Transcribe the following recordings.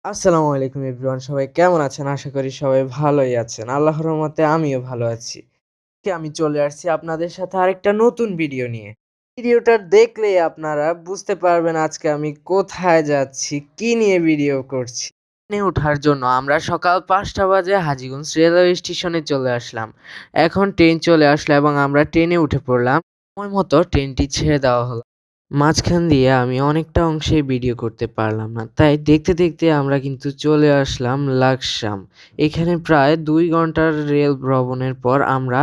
আসসালামু আলাইকুম এভরিওয়ান, সবাই কেমন আছেন? আশা করি সবাই ভালোই আছেন। আল্লাহর রহমতে আমিও ভালো আছি। আমি চলে আসছি আপনাদের সাথে আরেকটা নতুন ভিডিও নিয়ে। ভিডিওটা দেখলেই আপনারা বুঝতে পারবেন আজকে আমি কোথায় যাচ্ছি, কি নিয়ে ভিডিও করছি। ট্রেনে ওঠার জন্য আমরা সকাল ৫টা বাজে হাজীগঞ্জ রেলওয়ে স্টেশনে চলে আসলাম। এখন ট্রেন চলে আসলো এবং আমরা ট্রেনে উঠে পড়লাম। সময় মতো ট্রেনটি ছেড়ে দেওয়া হলো। মাঝখান দিয়ে আমি অনেকটা অংশেই ভিডিও করতে পারলাম না। তাই দেখতে, দেখতে আমরা কিন্তু চলে আসলাম লাকসাম। এখানে প্রায় ২ ঘন্টার রেল ভ্রমণের পর আমরা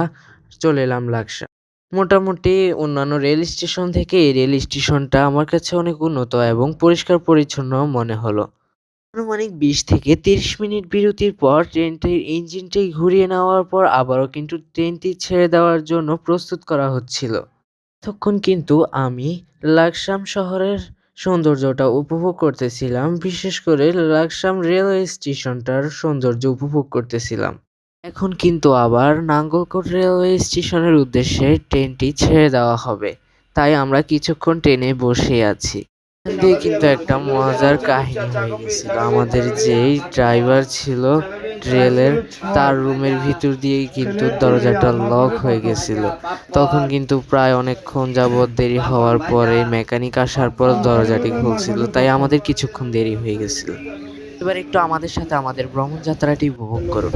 চলে এলাম লাকসাম। মোটামুটি অন্যান্য রেল স্টেশন থেকে এই রেল স্টেশনটা আমার কাছে অনেক উন্নত এবং পরিষ্কার পরিচ্ছন্ন মনে হলো। আনুমানিক ২০ থেকে ৩০ মিনিট বিরতির পর ট্রেনটির ইঞ্জিনটি ঘুরিয়ে নেওয়ার পর আবারও কিন্তু ট্রেনটি ছেড়ে দেওয়ার জন্য প্রস্তুত করা হচ্ছিল। তখন কিন্তু আমি লাকসাম শহরের সৌন্দর্যটা উপভোগ করতেছিলাম। বিশেষ করে লাকসাম রেলওয়ে স্টেশনটার সৌন্দর্য উপভোগ করতেছিলাম। এখন কিন্তু আবার নাঙ্গলকোট রেলওয়ে স্টেশনের উদ্দেশ্যে ট্রেনটি ছেড়ে দেওয়া হবে। তাই আমরা কিছুক্ষণ ট্রেনে বসে আছি। এখান দিয়ে কিন্তু একটা মজার কাহিনী হয়ে গেছিল। আমাদের যেই ড্রাইভার ছিল রেলের, তার রুমের ভিতর দিয়েই কিন্তু দরজাটা লক হয়ে গেছিল। তখন কিন্তু প্রায় অনেকক্ষণ যাবৎ দেরি হওয়ার পরে মেকানিক আসার পর দরজাটি খুলছিল। তাই আমাদের কিছুক্ষণ দেরি হয়ে গেছিল। এবার একটু আমাদের সাথে আমাদের ভ্রমণ যাত্রাটি উপভোগ করুন।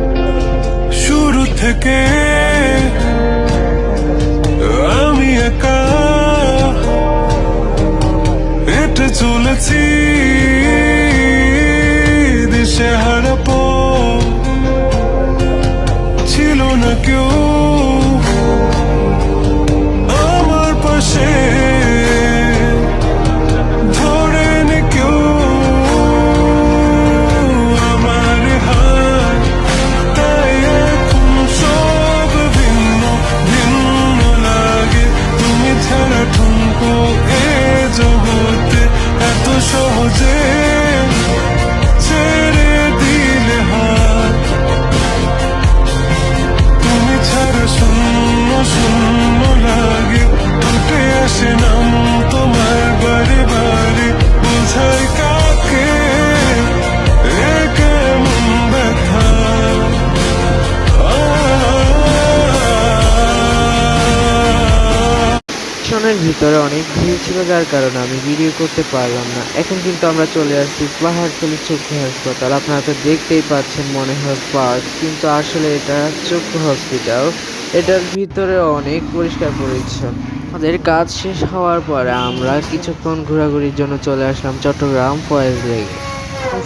শুরু থেকে আমি একা হেঁটে চলেছি দিশেহারা পথ, ছিল না কেউ আমার পাশে, ধরেনি কেউ আমার হাত। তাই এখন সব ভিন্ন ভিন্ন লাগে, তুমি ছাড়া ঠুনকো এ জগতে এত সহজে ছেড়ে দিলে হাত। তুমি ছাড়া শূন্য শূন্য লাগে, উঠে আসে নাম তোমার বারে বারে, বোঝাই কাকে এ কেমন ব্যথা। স্টেশনের ভিতরে অনেক ভিড় ছিল যার কারণে আমি ভিডিও করতে পারলাম না। এখন কিন্তু আমরা চলে আসছি পাহাড়তলী চক্ষু হাসপাতাল। আপনারা তো দেখতেই পাচ্ছেন, মনে হয় পার্ক, কিন্তু আসলে এটা চক্ষু হসপিটাল। এটার ভিতরে অনেক পরিষ্কার পরিচ্ছন্ন। আমাদের কাজ শেষ হওয়ার পরে আমরা কিছুক্ষণ ঘোরাঘুরির জন্য চলে আসলাম চট্টগ্রাম ফয়েজ লেকে।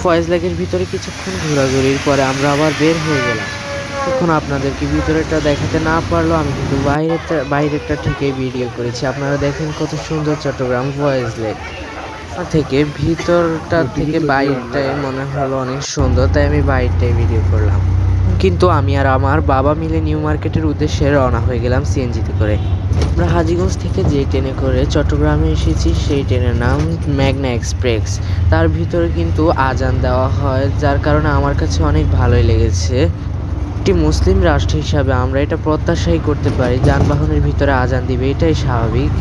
ফয়েজ লেকের ভিতরে কিছুক্ষণ ঘোরাঘুরির পরে আমরা আবার বের হয়ে গেলাম। এখন আপনাদেরকে ভিতরেরটা দেখাতে না পারলেও আমি কিন্তু বাইরেরটা ঠিকই ভিডিও করেছি। আপনারা দেখেন কত সুন্দর চট্টগ্রাম ফয়েজ লেক। থেকে ভিতরটা থেকে বাইরটাই মনে হলো অনেক সুন্দর, তাই আমি বাইরটাই ভিডিও করলাম। কিন্তু আমি আর আমার বাবা মিলে নিউ মার্কেটের উদ্দেশ্যে রওনা হয়ে গেলাম সিএনজিতে করে। আমরা হাজীগঞ্জ থেকে যে ট্রেনে করে চট্টগ্রামে এসেছি সেই ট্রেনের নাম মেঘনা এক্সপ্রেস। তার ভিতরে কিন্তু আজান দেওয়া হয়, যার কারণে আমার কাছে অনেক ভালোই লেগেছে। একটি মুসলিম রাষ্ট্র হিসাবে আমরা এটা প্রত্যাশাই করতে পারি, যানবাহনের ভিতরে আজান দিবে, এটাই স্বাভাবিক।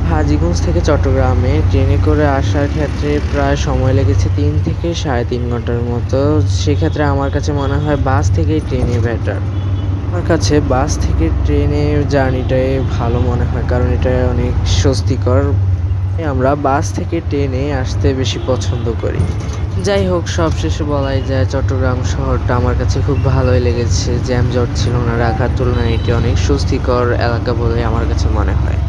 হাজীগঞ্জ থেকে চট্টগ্রামে ট্রেনে করে আসার ক্ষেত্রে প্রায় সময় লেগেছে ৩ থেকে ৩.৫ ঘন্টার মতো। সেক্ষেত্রে আমার কাছে মনে হয় বাস থেকে ট্রেনে বেটার। আমার কাছে বাস থেকে ট্রেনের জার্নিটাই ভালো মনে হয়, কারণ এটা অনেক স্বস্তিকর। আমরা বাস থেকে ট্রেনে আসতে বেশি পছন্দ করি। যাই হোক, সবশেষে বলাই যায় চট্টগ্রাম শহরটা আমার কাছে খুব ভালোই লেগেছে। জ্যামজট ছিল না, ঢাকার তুলনায় এটি অনেক স্বস্তিকর এলাকা বলে আমার কাছে মনে হয়।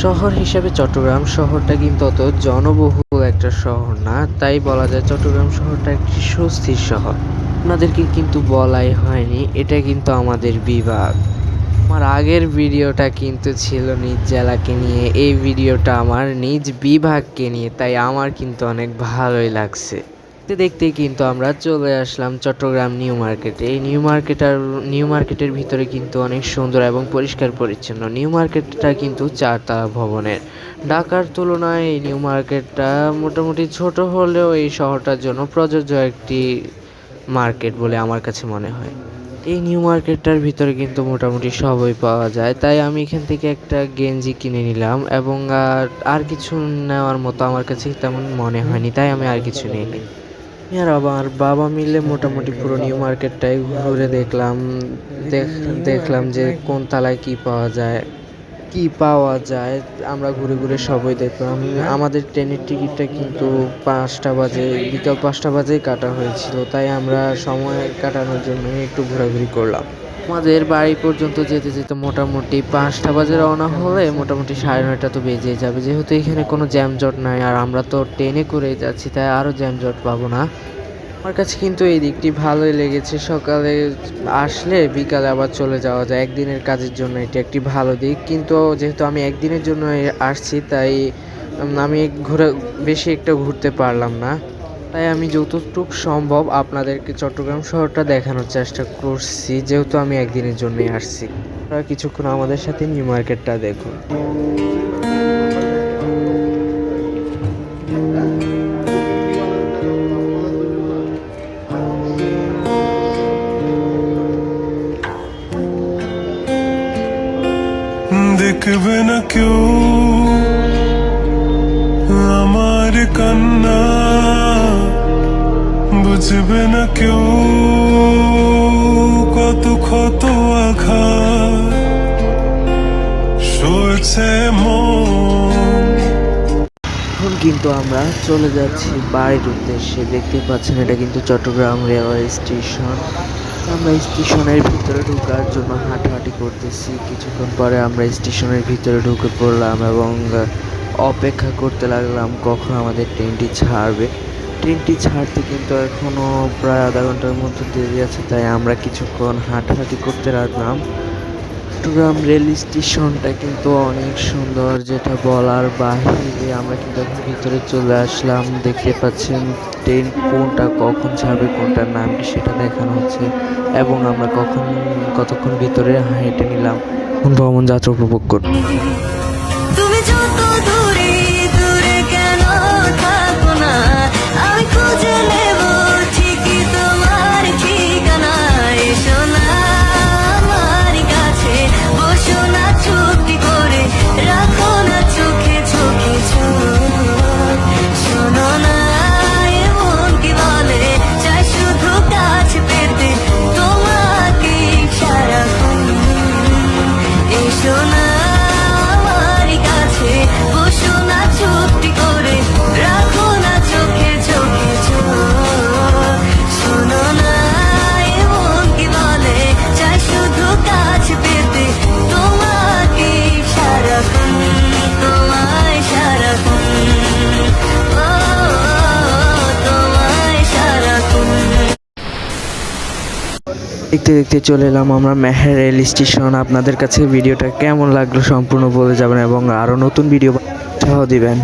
শহর হিসাবে চট্টগ্রাম শহরটা কিন্তু অত জনবহুল একটা শহর না, তাই বলা যায় চট্টগ্রাম শহরটা একটি স্বস্তির শহর। আপনাদেরকে কিন্তু বলাই হয়নি, এটা কিন্তু আমাদের বিভাগ। আমার আগের ভিডিওটা কিন্তু ছিল নিজ জেলাকে নিয়ে, এই ভিডিওটা আমার নিজ বিভাগকে নিয়ে, তাই আমার কিন্তু অনেক ভালোই লাগছে। দেখতে দেখতেই কিন্তু আমরা চলে আসলাম চট্টগ্রাম নিউ মার্কেটে। এই নিউ মার্কেটের ভিতরে কিন্তু অনেক সুন্দর এবং পরিষ্কার পরিচ্ছন্ন। নিউ মার্কেটটা কিন্তু 4 তলা ভবনের। ঢাকার তুলনায় এই নিউ মার্কেটটা মোটামুটি ছোট হলেও এই শহরটার জন্য প্রযোজ্য একটি মার্কেট বলে আমার কাছে মনে হয়। এই নিউ মার্কেটটার ভিতরে কিন্তু মোটামুটি সবই পাওয়া যায়, তাই আমি এখান থেকে একটা গেঞ্জি কিনে নিলাম এবং আর কিছু নেওয়ার মতো আমার কাছে তেমন মনে হয়নি, তাই আমি আর কিছু নিইনি। আর আমার বাবা মিলে মোটামুটি পুরো নিউ মার্কেটটাই ঘুরে দেখলাম। দেখলাম যে কোন তালায় কি পাওয়া যায়। আমরা ঘুরে ঘুরে সবই দেখলাম। আমাদের ট্রেনের টিকিটটা কিন্তু 5টা বাজে, বিকাল 5টা বাজেই কাটা হয়েছিল, তাই আমরা সময় কাটানোর জন্য একটু ঘোরাঘুরি করলাম। আমাদের বাড়ি পর্যন্ত যেতে যেতে মোটামুটি 5টা বাজে রওনা হলে মোটামুটি 9:30 তো বেজে যাবে, যেহেতু এখানে কোনো জ্যামজট নাই আর আমরা তো ট্রেনে করেই যাচ্ছি, তাই আরও জ্যামজট পাবো না। আমার কাছে কিন্তু এই দিকটি ভালোই লেগেছে। সকালে আসলে বিকালে আবার চলে যাওয়া যায়, একদিনের কাজের জন্য এটি একটি ভালো দিক। কিন্তু যেহেতু আমি একদিনের জন্য আসছি, তাই আমি বেশি একটা ঘুরতে পারলাম না। তাই আমি যতটুক সম্ভব আপনাদেরকে চট্টগ্রাম শহরটা দেখানোর চেষ্টা করছি, যেহেতু আমি একদিনের জন্যই আসছি। আপনারা কিছুক্ষণ আমাদের সাথে নিউ মার্কেটটা দেখুন। দেখবে না কেউ আমার কান্না, বুঝবে না কেউ কত ক্ষত আঘাত সয়েছে মন। এখন কিন্তু আমরা চলে যাচ্ছি বাড়ির উদ্দেশ্যে। দেখতে পাচ্ছেন এটা কিন্তু চট্টগ্রাম রেলওয়ে স্টেশন। আমরা স্টেশনের ভিতরে ঢোকার জন্য হাঁটাহাঁটি করতেছি। কিছুক্ষণ পরে আমরা স্টেশনের ভিতরে ঢুকে পড়লাম এবং অপেক্ষা করতে লাগলাম কখন আমাদের ট্রেনটি ছাড়বে। ট্রেনটি ছাড়তে কিন্তু এখনও প্রায় আধা ঘন্টার মতো দেরি আছে, তাই আমরা কিছুক্ষণ হাঁটাহাঁটি করতে লাগলাম। চট্টগ্রাম রেল স্টেশনটা কিন্তু অনেক সুন্দর, যেটা বলার বাহিরে। আমরা কিন্তু এখন ভিতরে চলে আসলাম। দেখতে পাচ্ছেন ট্রেন কোনটা কখন ছাড়বে, কোনটার নামটি সেটা দেখানো হচ্ছে, এবং আমরা কতক্ষণ ভিতরে হেঁটে নিলাম ভ্রমণ যাত্রা উপভোগ করব। তুমি যত দূরে দূরে কেন থাকো না, আমি খুঁজে নেব ঠিকই তোমার ঠিকানা। এসো না আমার কাছে, বসো না চুপটি করে, রাখো না চোখে চোখে চোখ। শোনো না এমন কি বলে, চাই শুধু কাছে পেতে তোমাকে সারাক্ষণ। এসো না আমার কাছে, বসো না চুপটি করে, রাখো না চোখে চোখে চোখ। শোনো না এমন কি বলে, চাই শুধু কাছে পেতে তোমাকে সারাক্ষণ, তোমায় সারাক্ষণ, ও তোমায় সারাক্ষণ। দেখতে দেখতে চলে এলাম আমরা মেহের রেল স্টেশন। আপনাদের কাছে ভিডিওটা কেমন লাগলো সম্পূর্ণ বলে যাবেন এবং আরও নতুন ভিডিও উৎসাহ দিবেন।